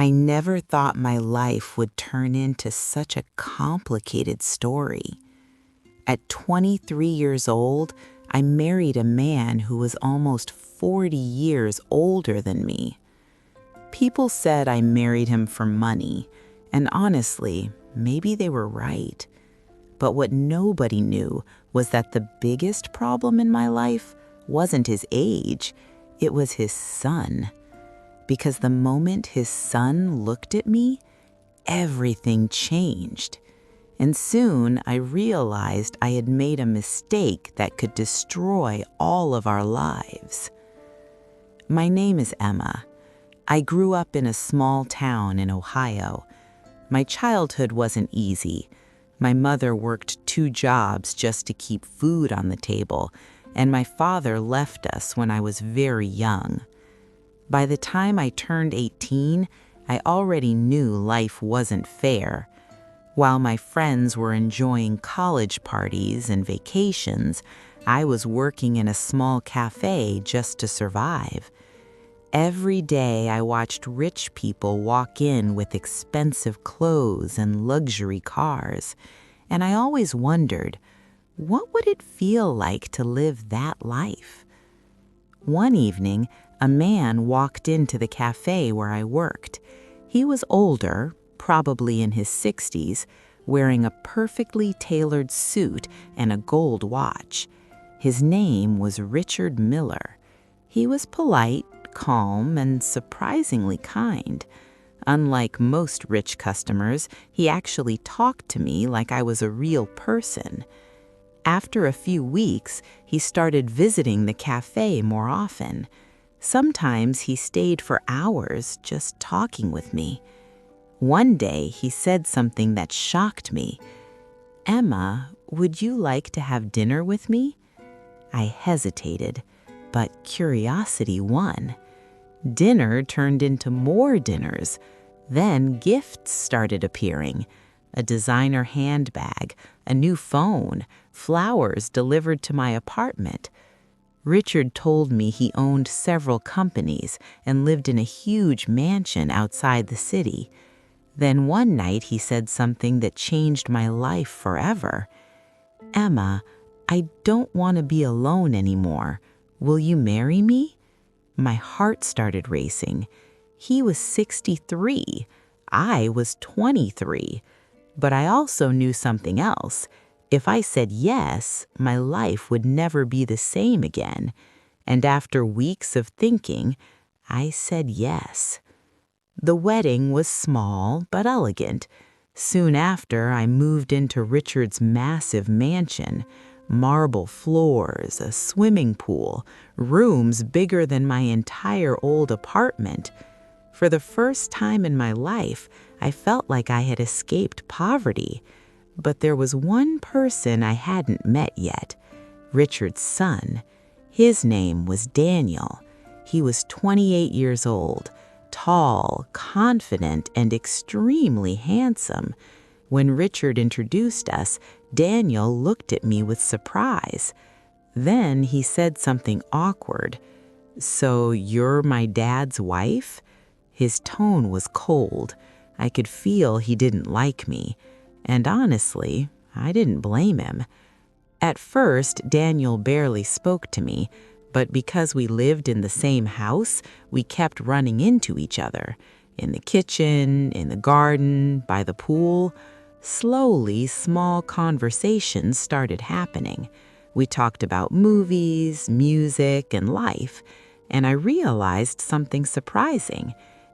I never thought my life would turn into such a complicated story. At 23 years old, I married a man who was almost 40 years older than me. People said I married him for money, and honestly, maybe they were right. But what nobody knew was that the biggest problem in my life wasn't his age, it was his son. Because the moment his son looked at me, everything changed. And soon I realized I had made a mistake that could destroy all of our lives. My name is Emma. I grew up in a small town in Ohio. My childhood wasn't easy. My mother worked 2 jobs just to keep food on the table, and my father left us when I was very young. By the time I turned 18, I already knew life wasn't fair. While my friends were enjoying college parties and vacations, I was working in a small cafe just to survive. Every day I watched rich people walk in with expensive clothes and luxury cars, and I always wondered, what would it feel like to live that life? One evening, a man walked into the cafe where I worked. He was older, probably in his 60s, wearing a perfectly tailored suit and a gold watch. His name was Richard Miller. He was polite, calm, and surprisingly kind. Unlike most rich customers, he actually talked to me like I was a real person. After a few weeks, he started visiting the cafe more often. Sometimes he stayed for hours just talking with me. One day, he said something that shocked me. "Emma, would you like to have dinner with me?" I hesitated, but curiosity won. Dinner turned into more dinners. Then gifts started appearing. A designer handbag, a new phone, flowers delivered to my apartment. Richard told me he owned several companies and lived in a huge mansion outside the city. Then one night he said something that changed my life forever. "Emma, I don't want to be alone anymore. Will you marry me?" My heart started racing. He was 63. I was 23. But I also knew something else. If I said yes, my life would never be the same again. And after weeks of thinking, I said yes. The wedding was small but elegant. Soon after, I moved into Richard's massive mansion. Marble floors, a swimming pool, rooms bigger than my entire old apartment. For the first time in my life, I felt like I had escaped poverty. But there was one person I hadn't met yet, Richard's son. His name was Daniel. He was 28 years old, tall, confident, and extremely handsome. When Richard introduced us, Daniel looked at me with surprise. Then he said something awkward. "So you're my dad's wife?" His tone was cold. I could feel he didn't like me. And honestly, I didn't blame him. At first, Daniel barely spoke to me, but because we lived in the same house, we kept running into each other. In the kitchen, in the garden, by the pool. Slowly, small conversations started happening. We talked about movies, music, and life, and I realized something surprising.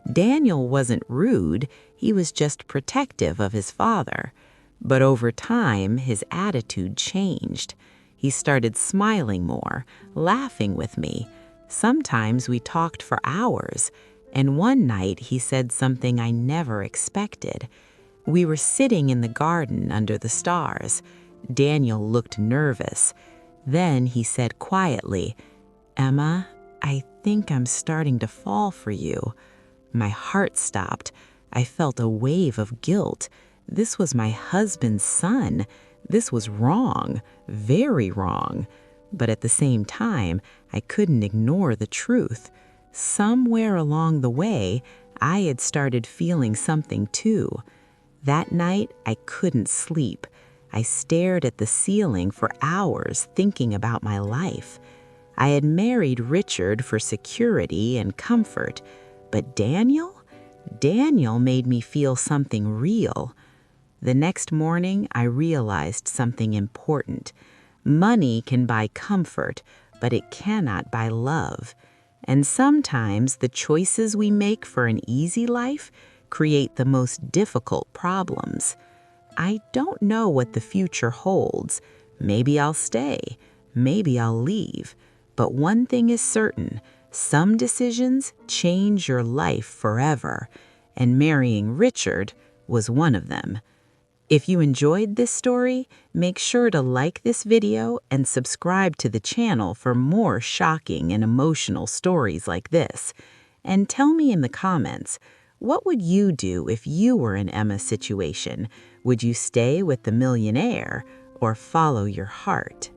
Daniel wasn't rude, he was just protective of his father. But over time, his attitude changed. He started smiling more, laughing with me. Sometimes we talked for hours, and one night he said something I never expected. We were sitting in the garden under the stars. Daniel looked nervous. Then he said quietly, "Emma, I think I'm starting to fall for you." My heart stopped. I felt a wave of guilt. This was my husband's son. This was wrong, very wrong. But at the same time, I couldn't ignore the truth. Somewhere along the way, I had started feeling something too. That night, I couldn't sleep. I stared at the ceiling for hours thinking about my life. I had married Richard for security and comfort, but Daniel? Daniel made me feel something real. The next morning, I realized something important. Money can buy comfort, but it cannot buy love. And sometimes the choices we make for an easy life create the most difficult problems. I don't know what the future holds. Maybe I'll stay, maybe I'll leave. But one thing is certain, some decisions change your life forever, and marrying Richard was one of them. If you enjoyed this story, make sure to like this video and subscribe to the channel for more shocking and emotional stories like this. And tell me in the comments, what would you do if you were in Emma's situation? Would you stay with the millionaire or follow your heart?